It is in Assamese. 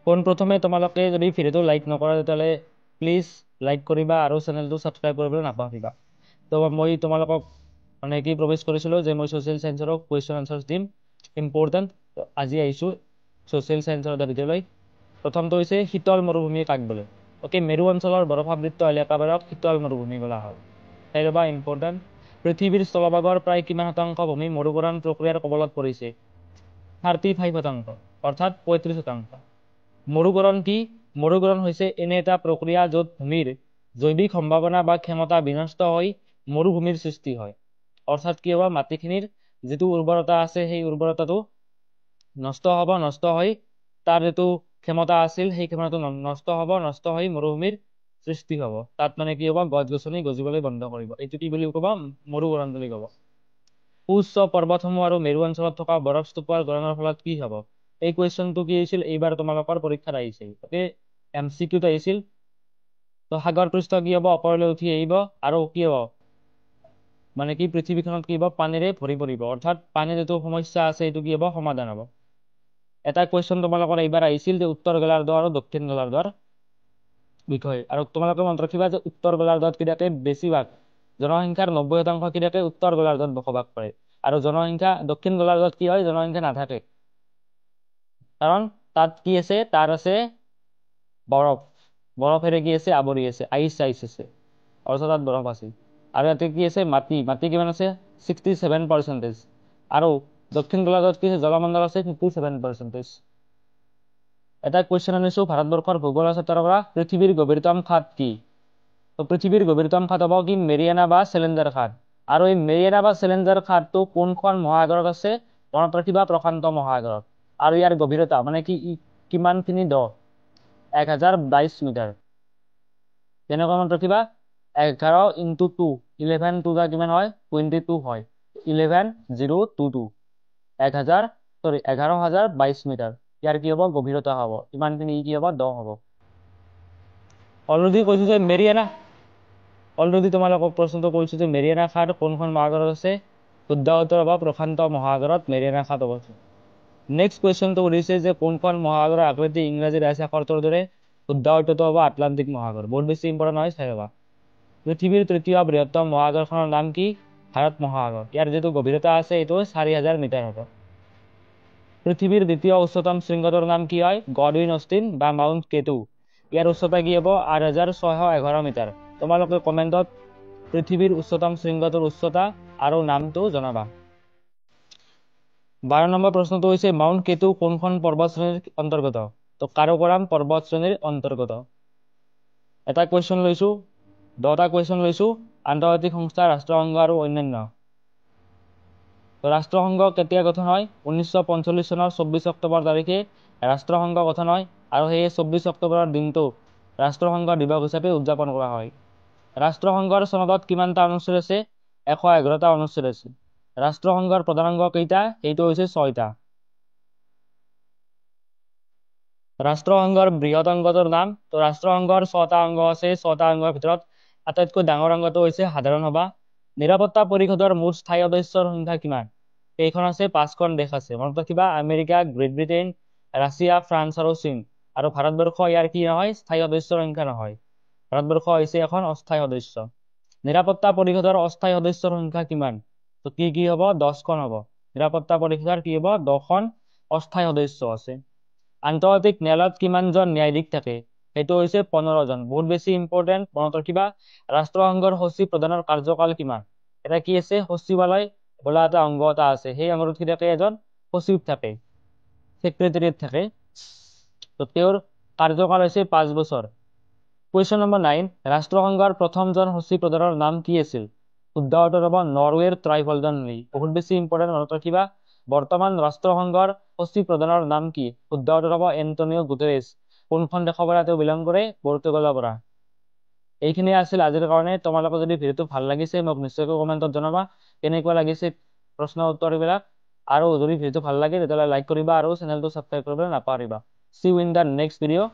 পোনপ্ৰথমে তোমালোকে যদি ভিডিঅ'টো লাইক নকৰা তেতিয়াহ'লে প্লিজ লাইক কৰিবা আৰু চেনেলটো ছাবস্ক্ৰাইব কৰিবলৈ নাপাহৰিবা। তো মই তোমালোকক মানে কি প্ৰমিছ কৰিছিলোঁ যে মই ছ'চিয়েল চায়েন্সৰো কুৱেশ্যন আনচাৰ্ছ দিম ইম্পৰ্টেণ্ট। আজি আহিছোঁ ছ'চিয়েল চায়েন্সৰ এটা ভিডিঅ'লৈ। প্ৰথমটো হৈছে শীতল মৰুভূমি কাক বোলে? অ'কে, মেৰু অঞ্চলৰ বৰফাবৃত এলেকাবোৰক শীতল মৰুভূমি বোলা হয়। সেই ৰবা ইম্পৰ্টেণ্ট। পৃথিৱীৰ স্থলভাগৰ প্ৰায় কিমান শতাংশ ভূমি মৰুকৰণ প্ৰক্ৰিয়াৰ কবলত পৰিছে? 35%, অৰ্থাৎ 35%। মৰুকৰণ কি? মৰুকৰণ হৈছে এনে এটা প্ৰক্ৰিয়া য'ত ভূমিৰ জৈৱিক সম্ভাৱনা বা ক্ষমতা বিনষ্ট হৈ মৰুভূমিৰ সৃষ্টি হয়। অৰ্থাৎ কি হ'ব, মাটিখিনিৰ যিটো উৰ্বৰতা আছে সেই উৰ্বৰতাটো নষ্ট হ'ব, নষ্ট হৈ তাৰ যিটো ক্ষমতা আছিল সেই ক্ষমতাটো নষ্ট হ'ব, নষ্ট হৈ মৰুভূমিৰ সৃষ্টি হ'ব। তাত মানে কি হ'ব, গছ গছনি গজিবলৈ বন্ধ কৰিব। এইটো কি বুলি ক'ব? মৰুকৰণ বুলি ক'ব। উচ্চ পৰ্বতসমূহ আৰু মেৰু অঞ্চলত থকা বৰফ স্তূপৰ গলনৰ ফলত কি হ'ব? এই কুৱেশ্যনটো কি হৈছিল, এইবাৰ তোমালোকৰ পৰীক্ষাত আহিছিল। অ'কে, MCQত আহিছিল। তো সাগৰ পৃষ্ঠ কি হ'ব? ওপৰলৈ উঠি আহিব আৰু কি হ'ব, মানে কি পৃথিৱীখনত কি হ'ব, পানীৰে ভৰি পৰিব। অৰ্থাৎ পানীৰ যিটো সমস্যা আছে এইটো কি হ'ব, সমাধান হ'ব। এটা কুৱেশ্যন তোমালোকৰ এইবাৰ আহিছিল যে উত্তৰ গোলাৰ্ধ আৰু দক্ষিণ গোলাৰ্ধৰ বিষয়ে। আৰু তোমালোকে মনত ৰাখিবা যে উত্তৰ গোলাৰ্ধত কি থাকে, বেছিভাগ জনসংখ্যাৰ 90% কি থাকে, উত্তৰ গোলাৰ্ধত বসবাস কৰে। আৰু জনসংখ্যা দক্ষিণ গোলাৰ্ধত কি হয়, জনসংখ্যা নাথাকে। কাৰণ তাত কি আছে, তাৰ আছে বৰফ, বৰফেৰে কি আছে, আৱৰি আছে, আইচ আছে, অৰ্থাৎ তাত বৰফ আছে। আৰু ইয়াতে কি আছে, মাটি, মাটি কিমান আছে, 67%। আৰু দক্ষিণ গোলাৰ্ধত কি আছে, জলমণ্ডল আছে 57%। এটা কুৱেশ্যন আনিছোঁ ভাৰতবৰ্ষৰ ভূগোল চেপ্টাৰৰ পৰা, পৃথিৱীৰ গভীৰতম খাদ কি? তো পৃথিৱীৰ গভীৰতম খাদ হ'ব কি, মেৰিয়ানা বা চেলেঞ্জাৰ খাদ। আৰু এই মেৰিয়ানা বা চেলেঞ্জাৰ খাদটো কোনখন মহাসাগৰত আছে? মনত ৰাখিবা, প্ৰশান্ত মহাসাগৰত। আৰু ইয়াৰ গভীৰতা মানে কি, কিমানখিনি দ? 1022 মিটাৰ। তেনেকুৱা মনত ৰাখিবা, 11 × 2, 11 2 কিমান হয়, 22 হয়। 11022, 11,022 মিটাৰ। ইয়াৰ কি হ'ব, গভীৰতা হ'ব। ইমানখিনি কি হ'ব, দ হ'ব। অলৰেডি কৈছোঁ যে মেৰিয়ানা, অলৰেডি তোমালোকক প্ৰশ্নটো কৈছোঁ যে মেৰিয়ানা খাদ কোনখন মহাসাগৰত আছে? শুদ্ধ উত্তৰ হ'ব প্ৰশান্ত মহাসাগৰত মেৰিয়ানা খাদ অৱস্থিত। নেক্সট কুৱেশ্যনটো সুধিছে যে কোনখন মহাসাগৰৰ আকৃতি ইংৰাজী ৰাজসাগৰটোৰ দৰে? শুদ্ধ উত্তৰটো হ'ব আটলান্টিক মহাসাগৰ। বহুত বেছি ইম্পৰ্টেণ্ট হয়, চাই ল'বা। পৃথিৱীৰ তৃতীয় বৃহত্তম মহাসাগৰখনৰ নাম কি? ভাৰত মহাসাগৰ। ইয়াৰ যিটো গভীৰতা আছে এইটো 4000 মিটাৰ হ'ব। পৃথিৱীৰ দ্বিতীয় উচ্চতম শৃংগটোৰ নাম কি হয়? গডউইন অষ্টিন বা মাউণ্ট কেটু। ইয়াৰ উচ্চতা কি হ'ব? 8611 মিটাৰ। তোমালোকে কমেণ্টত পৃথিৱীৰ উচ্চতম শৃংগটোৰ উচ্চতা আৰু নামটো জনাবা। 12 নম্বৰ প্ৰশ্নটো হৈছে মাউণ্ট কেটু কোনখন পৰ্বত শ্ৰেণীৰ অন্তৰ্গত? তো কাৰাকোৰাম পৰ্বত শ্ৰেণীৰ অন্তৰ্গত। এটা কুৱেশ্যন লৈছোঁ, 10টা কুৱেশ্যন লৈছোঁ, আন্তৰ্জাতিক সংস্থা, ৰাষ্ট্ৰসংঘ আৰু অন্যান্য। ৰাষ্ট্ৰসংঘ কেতিয়া গঠন হয়? 1945 চনৰ 24 অক্টোবৰ তাৰিখে ৰাষ্ট্ৰসংঘ গঠন হয়। আৰু সেয়ে 24 অক্টোবৰৰ দিনটো ৰাষ্ট্ৰসংঘ দিৱস হিচাপে উদযাপন কৰা হয়। ৰাষ্ট্ৰসংঘৰ চনদত কিমানটা অনুচ্ছেদ আছে? 111টা অনুচ্ছেদ আছে। ৰাষ্ট্ৰসংঘৰ প্ৰধানাংগ কেইটা? সেইটো হৈছে 6টা। ৰাষ্ট্ৰসংঘৰ বৃহৎ অংগটোৰ নাম? তো ৰাষ্ট্ৰসংঘৰ 6টা অংগ আছে। 6টা অংগৰ ভিতৰত আটাইতকৈ ডাঙৰ অংগটো হৈছে সাধাৰণ সভা। নিৰাপত্তা পৰিষদৰ মুঠ স্থায়ী সদস্যৰ সংখ্যা কিমান? কেইখন আছে? 5খন দেশ আছে। মনত ৰাখিবা, America, great Britain, Russia, France আৰু চীন। আৰু ভাৰতবৰ্ষ ইয়াৰ কি নহয়, স্থায়ী সদস্যৰ সংখ্যা নহয়। ভাৰতবৰ্ষ হৈছে এখন অস্থায়ী সদস্য। নিৰাপত্তা পৰিষদৰ অস্থায়ী সদস্যৰ সংখ্যা কিমান? তো কি হ'ব? 10খন হ'ব। নিৰাপত্তা পৰিষদৰ কি হ'ব? 10খন অস্থায়ী সদস্য আছে। আন্তৰ্জাতিক ন্যায়ালয়ত কিমানজন ন্যায়াধীশ থাকে? সেইটো হৈছে 15জন। বহুত বেছি ইম্পৰ্টেণ্ট, মনত ৰাখিবা। ৰাষ্ট্ৰসংঘৰ সচিব প্ৰধানৰ কাৰ্যকাল কিমান? এটা কি আছে, সচিবালয় বোলা এটা অংগ এটা আছে। সেই অংগটোত কি থাকে? এজন সচিব থাকে, ছেক্ৰেটাৰিয়েট থাকে। তো তেওঁৰ কাৰ্যকাল হৈছে 5 বছৰ। কুৱেশ্যন নম্বৰ 9, ৰাষ্ট্ৰসংঘৰ প্ৰথমজন সচিব প্ৰধানৰ নাম কি আছিল? শুদ্ধ উত্তৰ হ'ব নৰৱেৰ ট্ৰাইভল্ডন লী। বহুত বেছি ইম্পৰ্টেণ্ট, মনত ৰাখিবা। বৰ্তমান ৰাষ্ট্ৰসংঘৰ সচিব প্ৰধানৰ নাম কি? শুদ্ধ উত্তৰ হ'ব এণ্টনিঅ গুটেৰেছ। কোনখন দেশৰ পৰা তেওঁ বিলং কৰে? পৰ্তুগালৰ পৰা। এইখিনিয়ে আছিল আজিৰ কাৰণে। তোমালোকে যদি ভিডিঅ'টো ভাল লাগিছে মোক নিশ্চয়কৈ কমেণ্টত জনাবা কেনেকুৱা লাগিছে প্ৰশ্ন উত্তৰবিলাক। আৰু যদি ভিডিঅ'টো ভাল লাগে তেতিয়াহ'লে লাইক কৰিবা আৰু চেনেলটো ছাবস্ক্ৰাইব কৰিবলৈ নাপাহৰিবা। See you in the next video.